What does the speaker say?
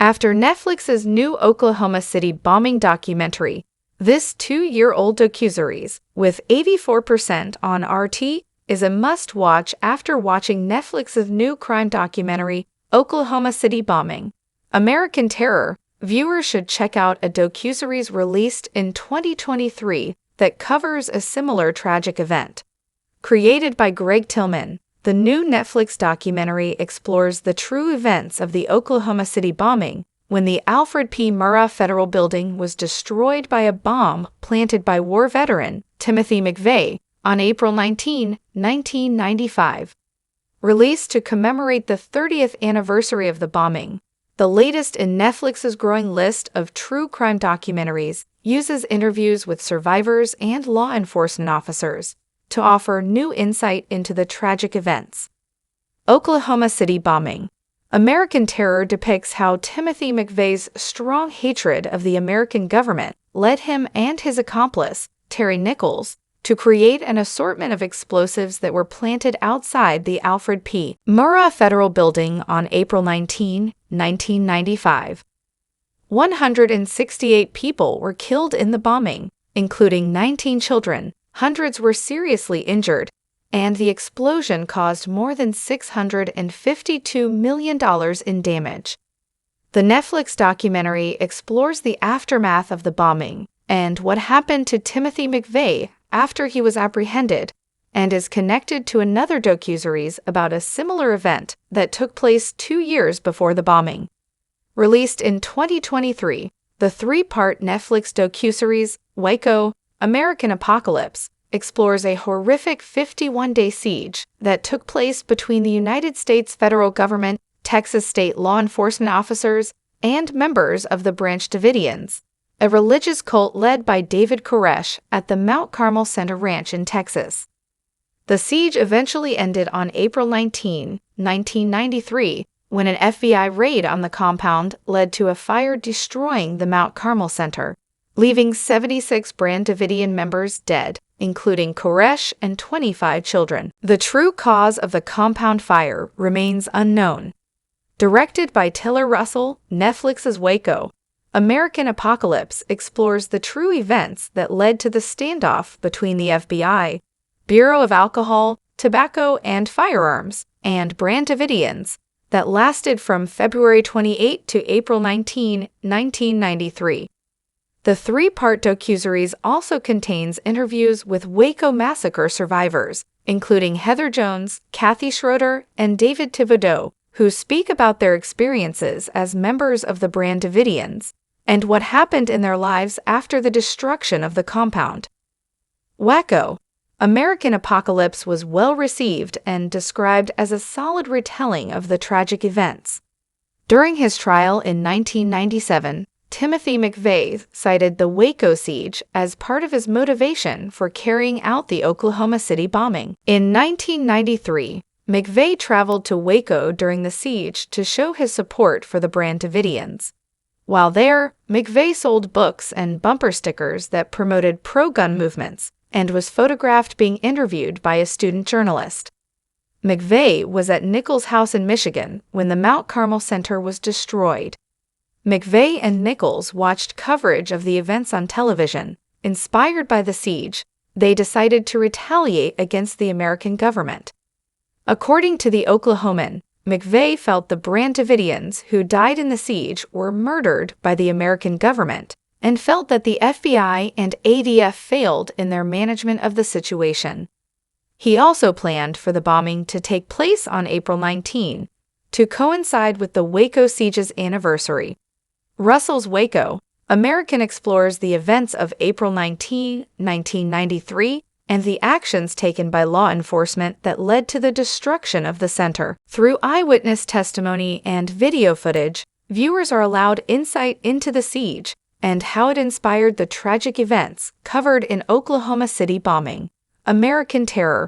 After Netflix's new Oklahoma City bombing documentary, this 2-year-old docuseries, with 84% on RT, is a must-watch after watching Netflix's new crime documentary, Oklahoma City Bombing. American Terror. Viewers should check out a docuseries released in 2023 that covers a similar tragic event. Created by Greg Tillman, the new Netflix documentary explores the true events of the Oklahoma City bombing when the Alfred P. Murrah Federal Building was destroyed by a bomb planted by war veteran Timothy McVeigh on April 19, 1995. Released to commemorate the 30th anniversary of the bombing, the latest in Netflix's growing list of true crime documentaries uses interviews with survivors and law enforcement officers to offer new insight into the tragic events. Oklahoma City Bombing. American Terror depicts how Timothy McVeigh's strong hatred of the American government led him and his accomplice, Terry Nichols, to create an assortment of explosives that were planted outside the Alfred P. Murrah Federal Building on April 19, 1995. 168 people were killed in the bombing, including 19 children, hundreds were seriously injured, and the explosion caused more than $652 million in damage. The Netflix documentary explores the aftermath of the bombing and what happened to Timothy McVeigh after he was apprehended, and is connected to another docuseries about a similar event that took place 2 years before the bombing. Released in 2023, the 3-part Netflix docuseries, Waco, American Apocalypse, explores a horrific 51-day siege that took place between the United States federal government, Texas state law enforcement officers, and members of the Branch Davidians, a religious cult led by David Koresh at the Mount Carmel Center Ranch in Texas. The siege eventually ended on April 19, 1993, when an FBI raid on the compound led to a fire destroying the Mount Carmel Center, leaving 76 Branch Davidian members dead, including Koresh and 25 children. The true cause of the compound fire remains unknown. Directed by Tiller Russell, Netflix's Waco, American Apocalypse explores the true events that led to the standoff between the FBI, Bureau of Alcohol, Tobacco, and Firearms, and Branch Davidians that lasted from February 28 to April 19, 1993. The 3-part docuseries also contains interviews with Waco massacre survivors, including Heather Jones, Kathy Schroeder, and David Thibodeau, who speak about their experiences as members of the Branch Davidians and what happened in their lives after the destruction of the compound. Waco. American Apocalypse was well received and described as a solid retelling of the tragic events. During his trial in 1997, Timothy McVeigh cited the Waco siege as part of his motivation for carrying out the Oklahoma City bombing. In 1993, McVeigh traveled to Waco during the siege to show his support for the Branch Davidians. While there, McVeigh sold books and bumper stickers that promoted pro-gun movements and was photographed being interviewed by a student journalist. McVeigh was at Nichols' house in Michigan when the Mount Carmel Center was destroyed. McVeigh and Nichols watched coverage of the events on television. Inspired by the siege, they decided to retaliate against the American government. According to the Oklahoman, McVeigh felt the Branch Davidians who died in the siege were murdered by the American government and felt that the FBI and ADF failed in their management of the situation. He also planned for the bombing to take place on April 19, to coincide with the Waco siege's anniversary. Russell's Waco, American explores the events of April 19, 1993, and the actions taken by law enforcement that led to the destruction of the center. Through eyewitness testimony and video footage, viewers are allowed insight into the siege and how it inspired the tragic events covered in Oklahoma City bombing. American Terror.